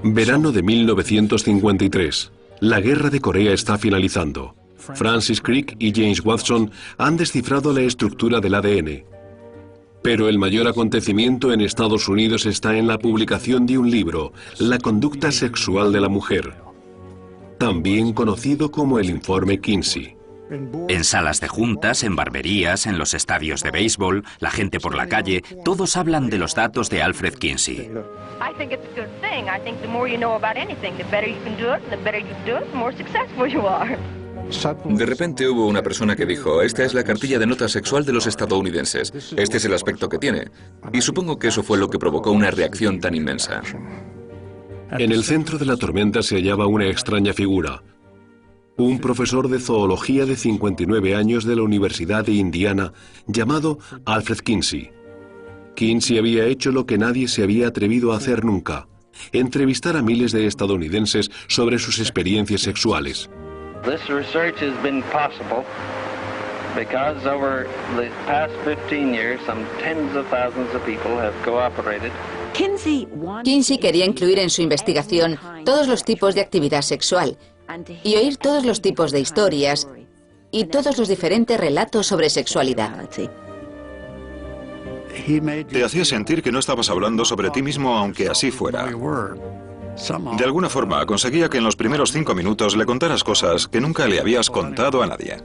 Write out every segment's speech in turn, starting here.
Verano de 1953. La guerra de Corea está finalizando. Francis Crick y James Watson han descifrado la estructura del ADN. Pero el mayor acontecimiento en Estados Unidos está en la publicación de un libro, La conducta sexual de la mujer, también conocido como el Informe Kinsey. En salas de juntas, en barberías, en los estadios de béisbol, la gente por la calle, todos hablan de los datos de Alfred Kinsey. De repente hubo una persona que dijo, esta es la cartilla de nota sexual de los estadounidenses, este es el aspecto que tiene. Y supongo que eso fue lo que provocó una reacción tan inmensa. En el centro de la tormenta se hallaba una extraña figura. Un profesor de zoología de 59 años de la Universidad de Indiana, llamado Alfred Kinsey. Kinsey había hecho lo que nadie se había atrevido a hacer nunca: entrevistar a miles de estadounidenses sobre sus experiencias sexuales. This research has been possible because over the past 15 years, some tens of thousands of people have cooperated. Kinsey quería incluir en su investigación todos los tipos de actividad sexual y oír todos los tipos de historias y todos los diferentes relatos sobre sexualidad. Te hacía sentir que no estabas hablando sobre ti mismo, aunque así fuera. De alguna forma, conseguía que en los primeros 5 minutos le contaras cosas que nunca le habías contado a nadie.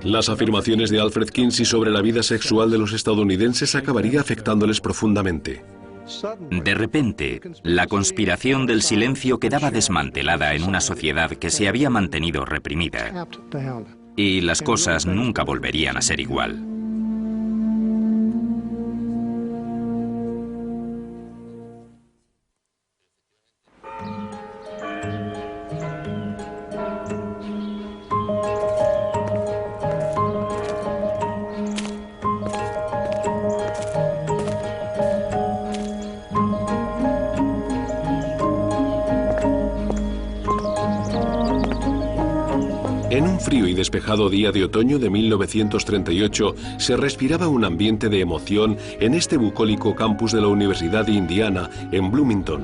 Las afirmaciones de Alfred Kinsey sobre la vida sexual de los estadounidenses acabaría afectándoles profundamente. De repente, la conspiración del silencio quedaba desmantelada en una sociedad que se había mantenido reprimida. Y las cosas nunca volverían a ser igual. En un frío y despejado día de otoño de 1938 se respiraba un ambiente de emoción en este bucólico campus de la Universidad de Indiana, en Bloomington.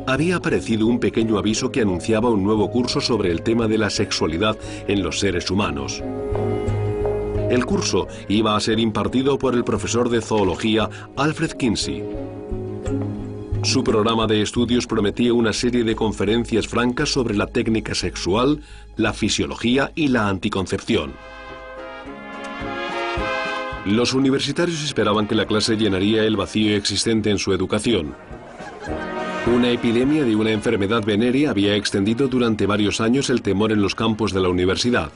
Había aparecido un pequeño aviso que anunciaba un nuevo curso sobre el tema de la sexualidad en los seres humanos. El curso iba a ser impartido por el profesor de zoología Alfred Kinsey. Su programa de estudios prometía una serie de conferencias francas sobre la técnica sexual, la fisiología y la anticoncepción. Los universitarios esperaban que la clase llenaría el vacío existente en su educación. Una epidemia de una enfermedad venérea había extendido durante varios años el temor en los campos de la universidad.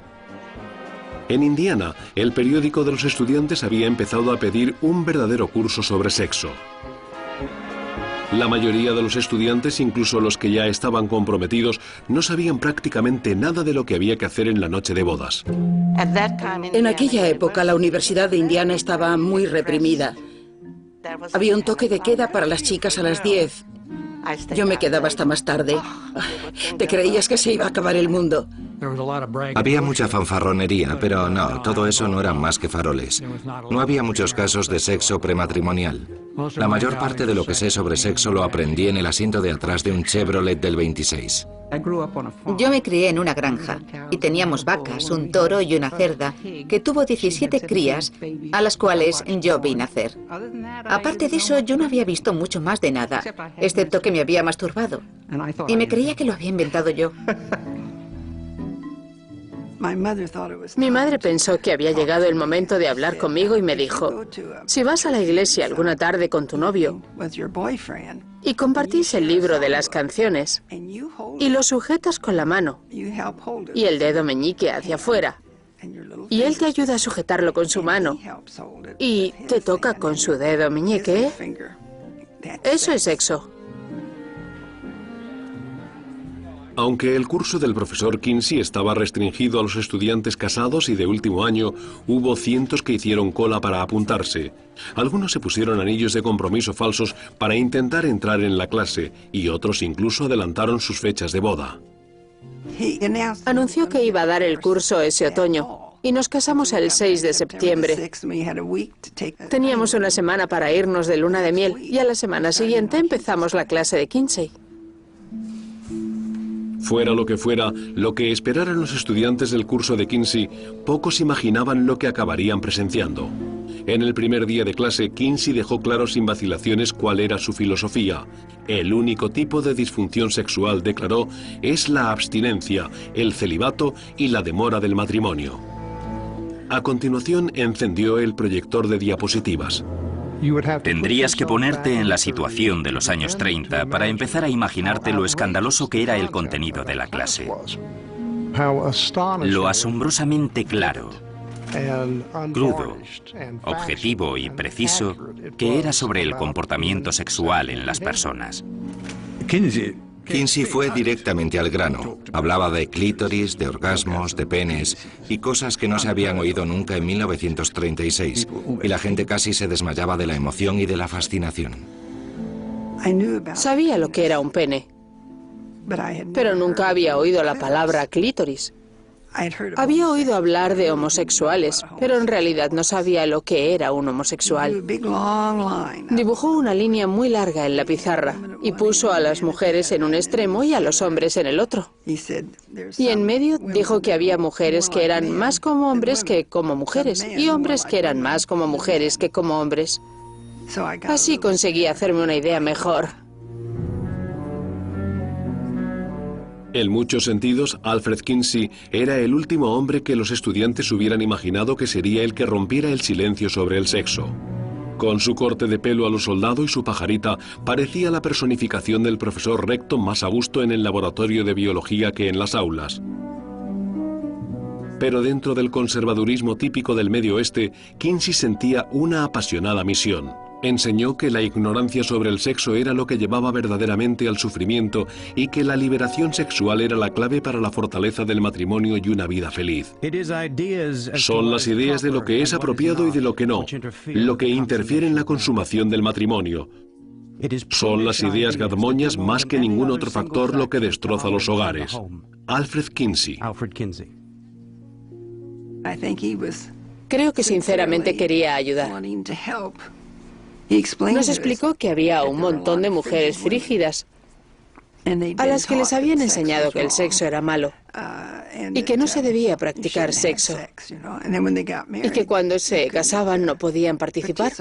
En Indiana, el periódico de los estudiantes había empezado a pedir un verdadero curso sobre sexo. La mayoría de los estudiantes, incluso los que ya estaban comprometidos, no sabían prácticamente nada de lo que había que hacer en la noche de bodas. En aquella época, la Universidad de Indiana estaba muy reprimida. Había un toque de queda para las chicas a las 10. Yo me quedaba hasta más tarde. Te creías que se iba a acabar el mundo. Había mucha fanfarronería, pero no, todo eso no eran más que faroles. No había muchos casos de sexo prematrimonial. La mayor parte de lo que sé sobre sexo lo aprendí en el asiento de atrás de un Chevrolet del 26. Yo me crié en una granja y teníamos vacas, un toro y una cerda que tuvo 17 crías a las cuales yo vi nacer. Aparte de eso, yo no había visto mucho más de nada, excepto que me había masturbado. Y me creía que lo había inventado yo. Mi madre pensó que había llegado el momento de hablar conmigo y me dijo, si vas a la iglesia alguna tarde con tu novio y compartís el libro de las canciones y lo sujetas con la mano y el dedo meñique hacia afuera y él te ayuda a sujetarlo con su mano y te toca con su dedo meñique, eso es sexo. Aunque el curso del profesor Kinsey estaba restringido a los estudiantes casados y de último año, hubo cientos que hicieron cola para apuntarse. Algunos se pusieron anillos de compromiso falsos para intentar entrar en la clase y otros incluso adelantaron sus fechas de boda. Anunció que iba a dar el curso ese otoño y nos casamos el 6 de septiembre. Teníamos una semana para irnos de luna de miel y a la semana siguiente empezamos la clase de Kinsey. Fuera lo que esperaran los estudiantes del curso de Kinsey, pocos imaginaban lo que acabarían presenciando. En el primer día de clase, Kinsey dejó claro sin vacilaciones cuál era su filosofía. El único tipo de disfunción sexual, declaró, es la abstinencia, el celibato y la demora del matrimonio. A continuación, encendió el proyector de diapositivas. Tendrías que ponerte en la situación de los años 30 para empezar a imaginarte lo escandaloso que era el contenido de la clase. Lo asombrosamente claro, crudo, objetivo y preciso que era sobre el comportamiento sexual en las personas. Kinsey fue directamente al grano. Hablaba de clítoris, de orgasmos, de penes y cosas que no se habían oído nunca en 1936. Y la gente casi se desmayaba de la emoción y de la fascinación. Sabía lo que era un pene, pero nunca había oído la palabra clítoris. Había oído hablar de homosexuales, pero en realidad no sabía lo que era un homosexual. Dibujó una línea muy larga en la pizarra y puso a las mujeres en un extremo y a los hombres en el otro. Y en medio dijo que había mujeres que eran más como hombres que como mujeres y hombres que eran más como mujeres que como hombres. Así conseguí hacerme una idea mejor. En muchos sentidos, Alfred Kinsey era el último hombre que los estudiantes hubieran imaginado que sería el que rompiera el silencio sobre el sexo. Con su corte de pelo a lo soldado y su pajarita, parecía la personificación del profesor recto más a gusto en el laboratorio de biología que en las aulas. Pero dentro del conservadurismo típico del Medio Oeste, Kinsey sentía una apasionada misión. Enseñó que la ignorancia sobre el sexo era lo que llevaba verdaderamente al sufrimiento y que la liberación sexual era la clave para la fortaleza del matrimonio y una vida feliz. Son las ideas de lo que es apropiado y de lo que no, lo que interfiere en la consumación del matrimonio. Son las ideas gadmoñas más que ningún otro factor lo que destroza los hogares. Alfred Kinsey. Creo que sinceramente quería ayudar. Nos explicó que había un montón de mujeres frígidas a las que les habían enseñado que el sexo era malo y que no se debía practicar sexo y que cuando se casaban no podían participar.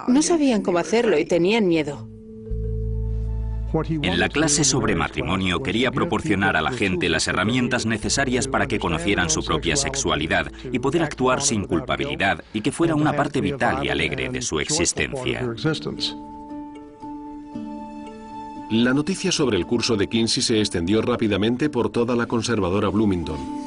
No sabían cómo hacerlo y tenían miedo. En la clase sobre matrimonio quería proporcionar a la gente las herramientas necesarias para que conocieran su propia sexualidad y poder actuar sin culpabilidad y que fuera una parte vital y alegre de su existencia. La noticia sobre el curso de Kinsey se extendió rápidamente por toda la conservadora Bloomington.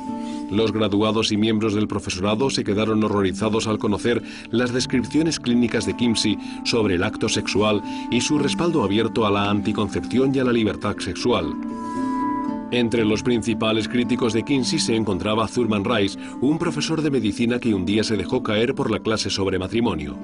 Los graduados y miembros del profesorado se quedaron horrorizados al conocer las descripciones clínicas de Kinsey sobre el acto sexual y su respaldo abierto a la anticoncepción y a la libertad sexual. Entre los principales críticos de Kinsey se encontraba Thurman Rice, un profesor de medicina que un día se dejó caer por la clase sobre matrimonio.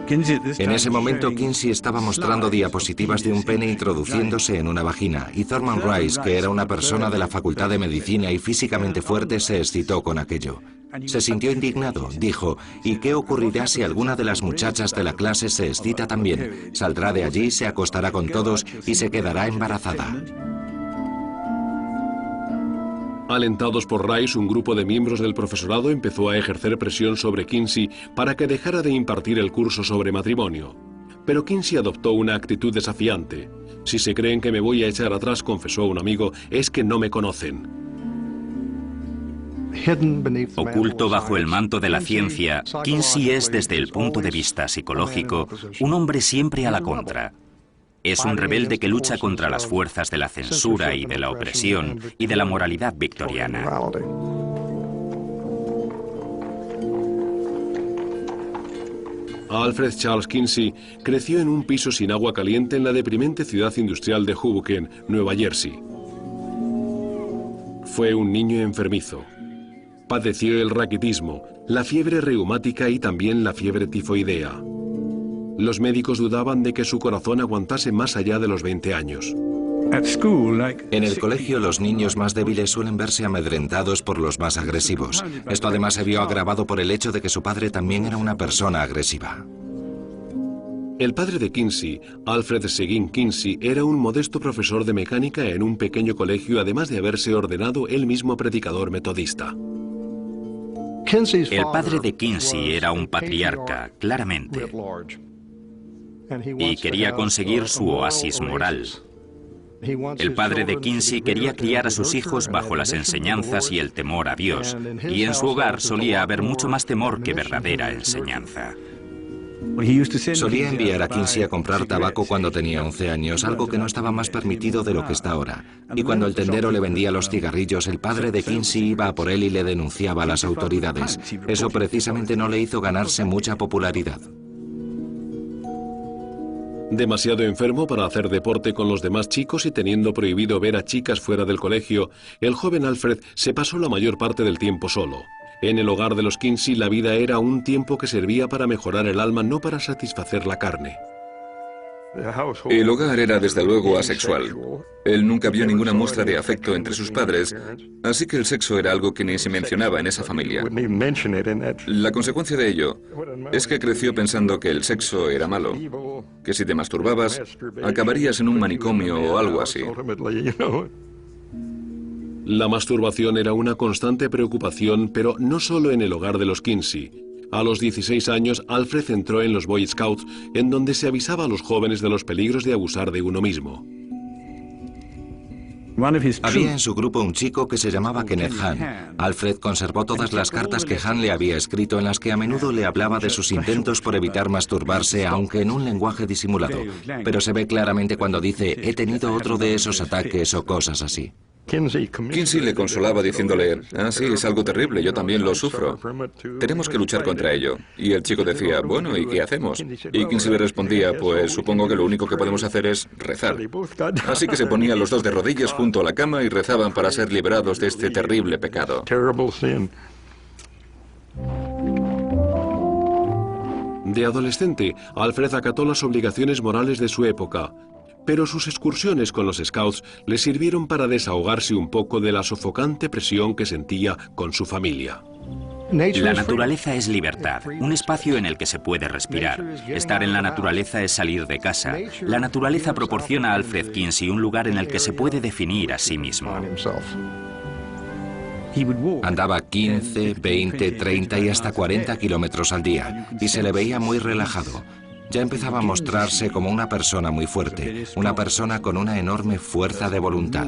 En ese momento, Kinsey estaba mostrando diapositivas de un pene introduciéndose en una vagina, y Thurman Rice, que era una persona de la Facultad de Medicina y físicamente fuerte, se excitó con aquello. Se sintió indignado, dijo, ¿y qué ocurrirá si alguna de las muchachas de la clase se excita también? Saldrá de allí, se acostará con todos y se quedará embarazada. Alentados por Rice, un grupo de miembros del profesorado empezó a ejercer presión sobre Kinsey para que dejara de impartir el curso sobre matrimonio. Pero Kinsey adoptó una actitud desafiante. Si se creen que me voy a echar atrás, confesó un amigo, es que no me conocen. Oculto bajo el manto de la ciencia, Kinsey es, desde el punto de vista psicológico, un hombre siempre a la contra. Es un rebelde que lucha contra las fuerzas de la censura y de la opresión y de la moralidad victoriana. Alfred Charles Kinsey creció en un piso sin agua caliente en la deprimente ciudad industrial de Hoboken, Nueva Jersey. Fue un niño enfermizo. Padeció el raquitismo, la fiebre reumática y también la fiebre tifoidea. Los médicos dudaban de que su corazón aguantase más allá de los 20 años. En el colegio, los niños más débiles suelen verse amedrentados por los más agresivos. Esto además se vio agravado por el hecho de que su padre también era una persona agresiva. El padre de Kinsey, Alfred Seguin Kinsey, era un modesto profesor de mecánica en un pequeño colegio, además de haberse ordenado él mismo predicador metodista. El padre de Kinsey era un patriarca, claramente, y quería conseguir su oasis moral. El padre de Kinsey quería criar a sus hijos bajo las enseñanzas y el temor a Dios, y en su hogar solía haber mucho más temor que verdadera enseñanza. Solía enviar a Kinsey a comprar tabaco cuando tenía 11 años, algo que no estaba más permitido de lo que está ahora. Y cuando el tendero le vendía los cigarrillos, el padre de Kinsey iba a por él y le denunciaba a las autoridades. Eso precisamente no le hizo ganarse mucha popularidad. Demasiado enfermo para hacer deporte con los demás chicos y teniendo prohibido ver a chicas fuera del colegio, el joven Alfred se pasó la mayor parte del tiempo solo. En el hogar de los Kinsey la vida era un tiempo que servía para mejorar el alma, no para satisfacer la carne. El hogar era desde luego asexual. Él nunca vio ninguna muestra de afecto entre sus padres, así que el sexo era algo que ni se mencionaba en esa familia. La consecuencia de ello es que creció pensando que el sexo era malo, que si te masturbabas, acabarías en un manicomio o algo así. La masturbación era una constante preocupación, pero no solo en el hogar de los Kinsey. A los 16 años, Alfred entró en los Boy Scouts, en donde se avisaba a los jóvenes de los peligros de abusar de uno mismo. Había en su grupo un chico que se llamaba Kenneth Hahn. Alfred conservó todas las cartas que Hahn le había escrito, en las que a menudo le hablaba de sus intentos por evitar masturbarse, aunque en un lenguaje disimulado. Pero se ve claramente cuando dice, he tenido otro de esos ataques o cosas así. Kinsey le consolaba diciéndole, ah, sí, es algo terrible, yo también lo sufro. Tenemos que luchar contra ello. Y el chico decía, bueno, ¿y qué hacemos? Y Kinsey le respondía, pues supongo que lo único que podemos hacer es rezar. Así que se ponían los dos de rodillas junto a la cama y rezaban para ser liberados de este terrible pecado. De adolescente, Alfred acató las obligaciones morales de su época, pero sus excursiones con los Scouts le sirvieron para desahogarse un poco de la sofocante presión que sentía con su familia. La naturaleza es libertad, un espacio en el que se puede respirar. Estar en la naturaleza es salir de casa. La naturaleza proporciona a Alfred Kinsey un lugar en el que se puede definir a sí mismo. Andaba 15, 20, 30 y hasta 40 kilómetros al día, y se le veía muy relajado. Ya empezaba a mostrarse como una persona muy fuerte, una persona con una enorme fuerza de voluntad.